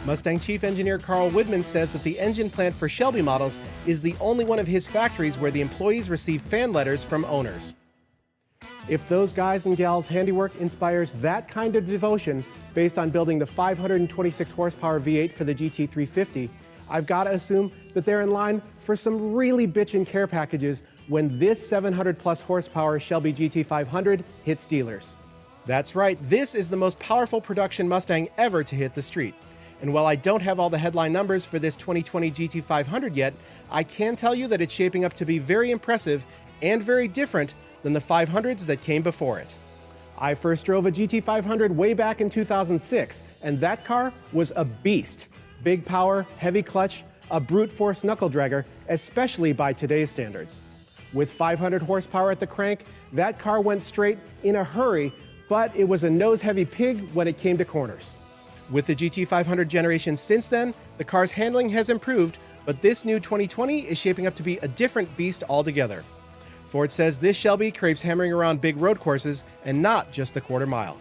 Mustang chief engineer Carl Widman says that the engine plant for Shelby models is the only one of his factories where the employees receive fan letters from owners. If those guys and gals' handiwork inspires that kind of devotion based on building the 526 horsepower V8 for the GT350, I've got to assume that they're in line for some really bitchin' care packages when this 700 plus horsepower Shelby GT500 hits dealers. That's right, this is the most powerful production Mustang ever to hit the street. And while I don't have all the headline numbers for this 2020 GT500 yet, I can tell you that it's shaping up to be very impressive and very different than the 500s that came before it. I first drove a GT500 way back in 2006, and that car was a beast. Big power, heavy clutch, a brute force knuckle dragger, especially by today's standards. With 500 horsepower at the crank, that car went straight in a hurry, but it was a nose-heavy pig when it came to corners. With the GT500 generation since then, the car's handling has improved, but this new 2020 is shaping up to be a different beast altogether. Ford says this Shelby craves hammering around big road courses and not just the quarter mile.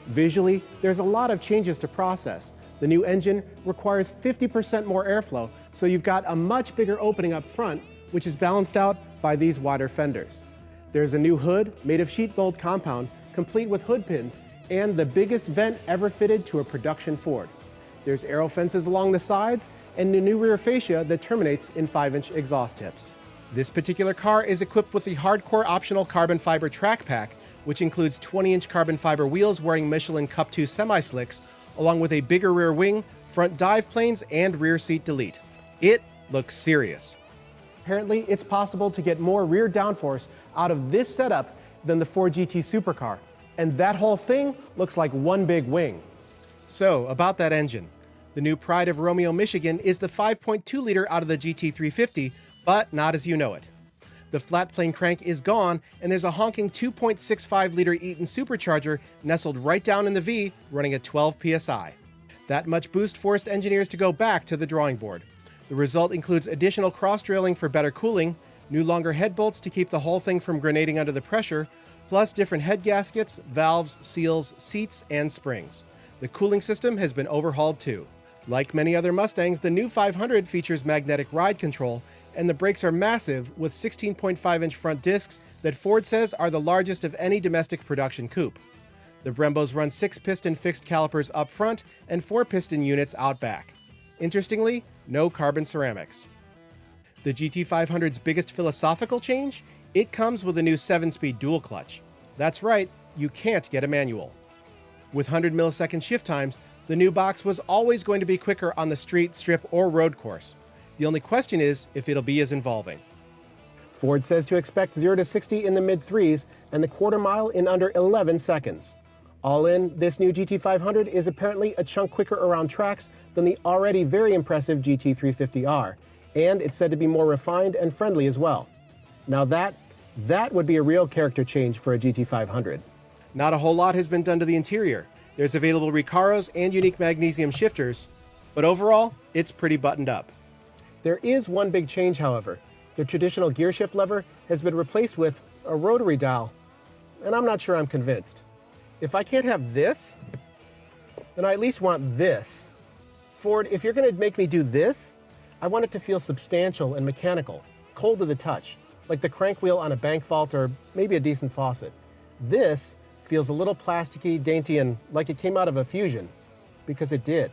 Visually, there's a lot of changes to process. The new engine requires 50% more airflow, so you've got a much bigger opening up front, which is balanced out by these wider fenders. There's a new hood made of sheet mold compound, complete with hood pins, and the biggest vent ever fitted to a production Ford. There's aero fences along the sides and a new rear fascia that terminates in 5-inch exhaust tips. This particular car is equipped with the hardcore optional carbon fiber track pack, which includes 20-inch carbon fiber wheels wearing Michelin Cup 2 semi-slicks, along with a bigger rear wing, front dive planes, and rear seat delete. It looks serious. Apparently, it's possible to get more rear downforce out of this setup than the Ford GT supercar, and that whole thing looks like one big wing. So, about that engine. The new pride of Romeo, Michigan is the 5.2-liter out of the GT350, but not as you know it. The flat plane crank is gone, and there's a honking 2.65-liter Eaton supercharger nestled right down in the V, running at 12 psi. That much boost forced engineers to go back to the drawing board. The result includes additional cross-drailing for better cooling, new longer head bolts to keep the whole thing from grenading under the pressure, plus different head gaskets, valves, seals, seats, and springs. The cooling system has been overhauled too. Like many other Mustangs, the new 500 features magnetic ride control, and the brakes are massive with 16.5-inch front discs that Ford says are the largest of any domestic production coupe. The Brembos run 6-piston fixed calipers up front and 4-piston units out back. Interestingly, no carbon ceramics. The GT500's biggest philosophical change? It comes with a new 7-speed dual clutch. That's right, you can't get a manual. With 100-millisecond shift times, the new box was always going to be quicker on the street, strip, or road course. The only question is if it'll be as involving. Ford says to expect 0 to 60 in the mid-3s and the quarter mile in under 11 seconds. All in, this new GT500 is apparently a chunk quicker around tracks than the already very impressive GT350R, and it's said to be more refined and friendly as well. Now that would be a real character change for a GT500. Not a whole lot has been done to the interior. There's available Recaros and unique magnesium shifters, but overall, it's pretty buttoned up. There is one big change, however. The traditional gear shift lever has been replaced with a rotary dial, and I'm not sure I'm convinced. If I can't have this, then I at least want this. Ford, if you're going to make me do this, I want it to feel substantial and mechanical, cold to the touch, like the crank wheel on a bank vault or maybe a decent faucet. This feels a little plasticky, dainty, and like it came out of a Fusion, because it did.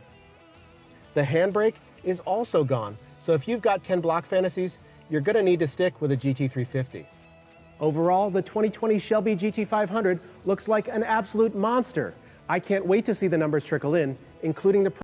The handbrake is also gone, so if you've got Ken Block fantasies, you're going to need to stick with a GT350. Overall, the 2020 Shelby GT500 looks like an absolute monster. I can't wait to see the numbers trickle in, including the